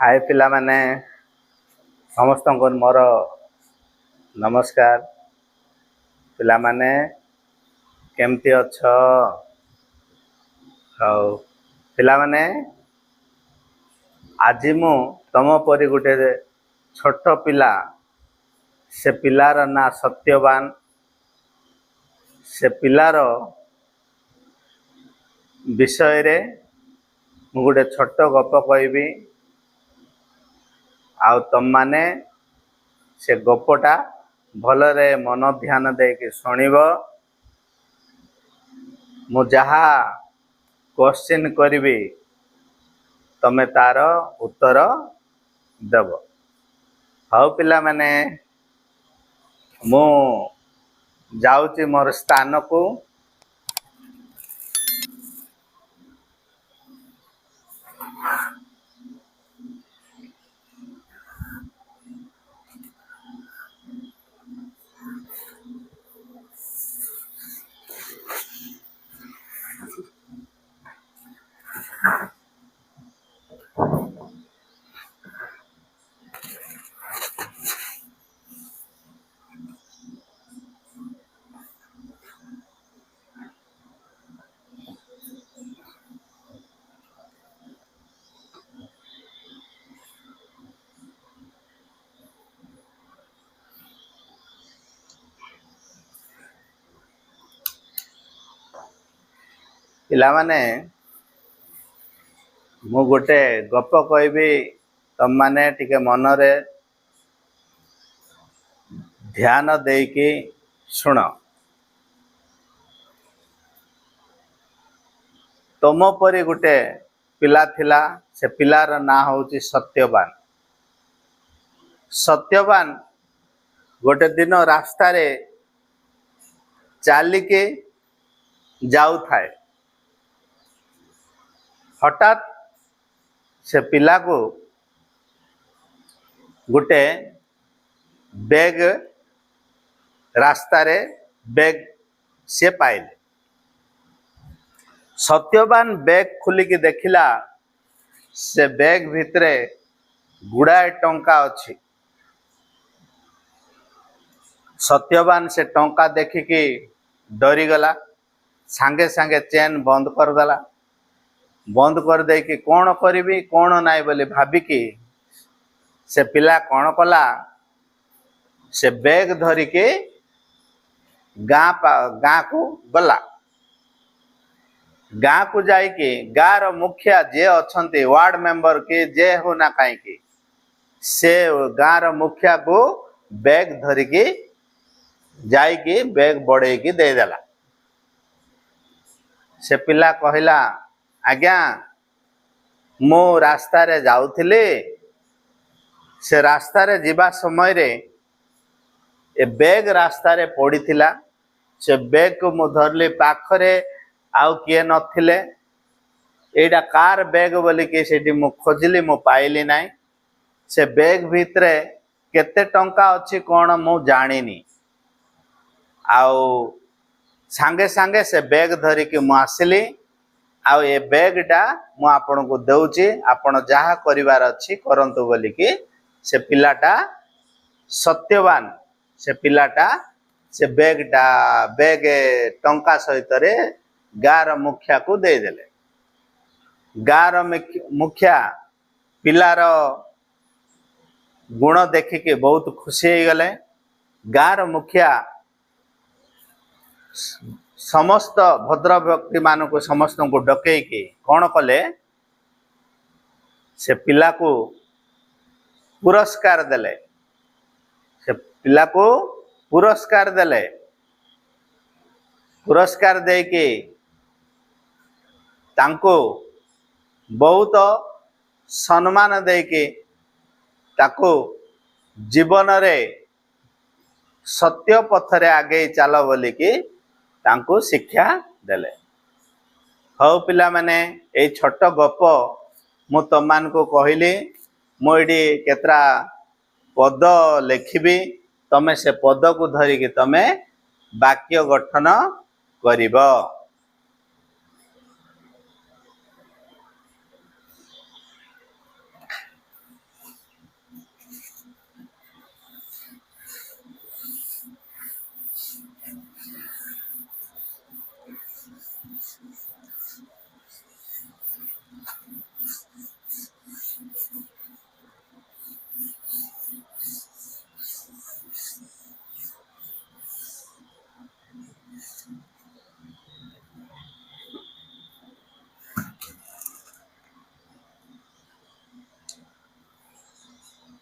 हाय पिला माने समस्त को मोर नमस्कार। पिला माने केमती अच्छ पिला माने आज मु तम परी गोटे छोट पिला से पिलार ना सत्यवान से पिलार विषय रे मु गोटे छोट गप कहबी आउ तम माने से गपटा भलरे मन ध्यान देके सुनिब। मु जहा क्वेश्चन करिबी तमे तार उत्तर देव। हाउ पिला माने मु जाउची मोर स्थान को पिला माने मु गोटे गप कहबी तम माने टिके मनरे ध्यान देकी सुन। तम परी गोटे पिला थिला से पिलार ना होची सत्यवान। सत्यवान गोटे दिन रास्ता रे चालिके जाऊ थाए। हठात से पिला को गोटे बैग रास्ता रे बैग से पाइले। सत्यवान बैग खुलिकी देखिला से बैग भितरे गुड़ाए टंका अच्छी। सत्यवान से टंका देखिकी डरी गला। सांगे सांगे चेन बंद कर देला। बंद कर दे कि कौन करी कौन नाई बोली भाविकी से पिला कौन कला से बैग धरिके गाँ को गला। गाँ को जाइके गाँ रो मुखिया जे अच्छंती वार्ड मेंबर के जे हो ना कहीं से गाँ रो मुखिया को बैग धरिके जाइके बैग बड़े की दे देला। से पिला कहला आज्ञा मो रास्ता रे जाउथिले से रास्ता रे जीवा समय रे ए बैग रास्ता रे पड़ी थिला। से बैग को मु धरली पाखरे आउ किए नथिले। एडा कार बैग बोली कि सेठी मु खोजली मु पाइली नाही। से बैग भितरे केते टंका अछि कोन मु जानिनी। आउ सांगे सांगे से बैग धरी कि मु आसिली। आउ ए बैगटा मु आपन को दउची आपन जहा करिवार अछि करंतु बोली कि से पिलाटा सत्यवान से पिलाटा से बैगटा बैग टंका सहित रे गार मुखिया को दे देले। गार मुखिया पिलार गुण देखिके बहुत खुशी हो गले। गार मुखिया समस्त भद्र व्यक्ति मान को समस्त को डकई के कौन कले से पिला को पुरस्कार देले। से पिला को पुरस्कार देले। पुरस्कार दे के तांको बहुत सम्मान दे के ताको जीवन रे सत्य पथरे आगे चल बोली कि तांको शिक्षा देले। हौ पिला माने ए छोट गप मु तमान को कहली। मुझे केतरा पद लिखिबी तमे से पद को धरिकी तमे वाक्य गठन करिब।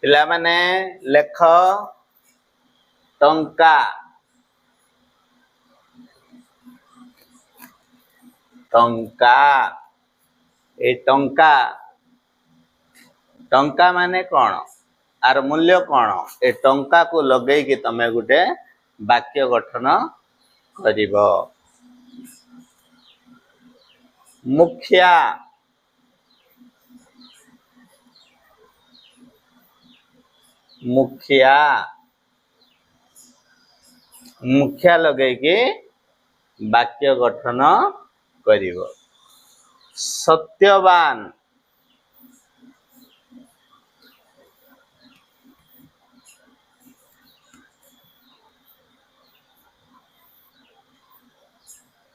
पिला माने लेख टंका टंका ए टंका टंका माने कौन आर मूल्य कौन ए टंका को लगे कि तमे गुटे वाक्य गठन करिब मुखिया मुखिया मुखिया लगे कि वाक्य गठन करिब सत्यवान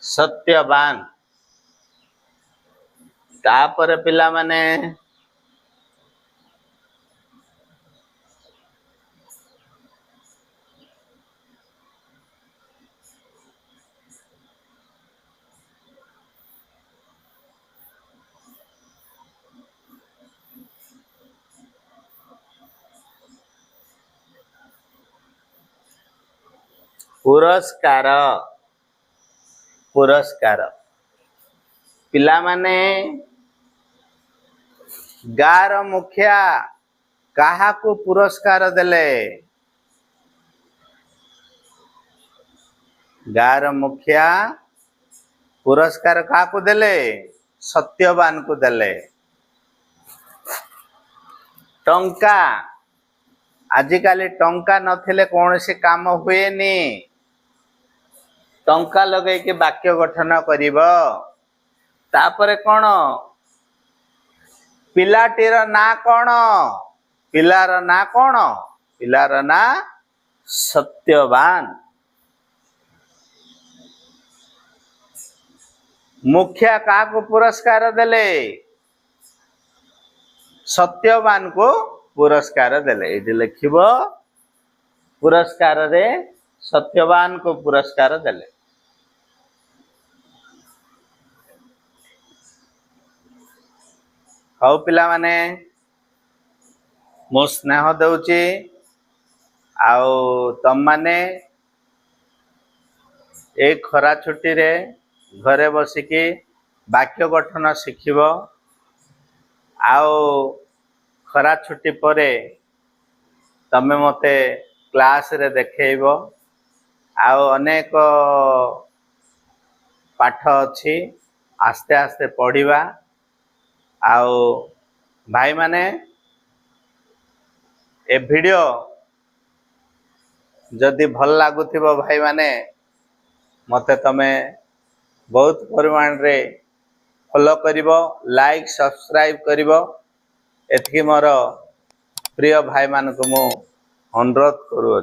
सत्यवान तापर पिला माने पुरस्कार पुरस्कार पिला माने गार मुखिया कहा को पुरस्कार देले गार मुखिया पुरस्कार कहा को देले सत्यवान को देले टंका आजिकाली टंका नथिले कौन से काम हुए नी टंका लगे कि वाक्य गठन करिब तापरे कौन पिलाटीर ना कौन पिलार ना कौन पिलार ना सत्यवान मुखिया का को पुरस्कार देले सत्यवान को पुरस्कार देले ये लिखिब पुरस्कार रे सत्यवान को पुरस्कार देले हौ पिला माने मो स्नेह दउची आउ तम माने ए खरा छुट्टी रे घरे बसिकी वाक्य गठन शिखिब आउ खरा छुट्टी परे तमे मते क्लास रे देखेइब आउ अनेक पाठ अछि आस्ते आस्ते पढ़िबा आउ भाई माने ए वीडियो जदि भल लागुथिबो भाई माने मते तमे बहुत परिमाण रे फॉलो करिवो लाइक सब्सक्राइब करिवो एतकी मोर प्रिय भाई मान को मु अनुरोध करूँ।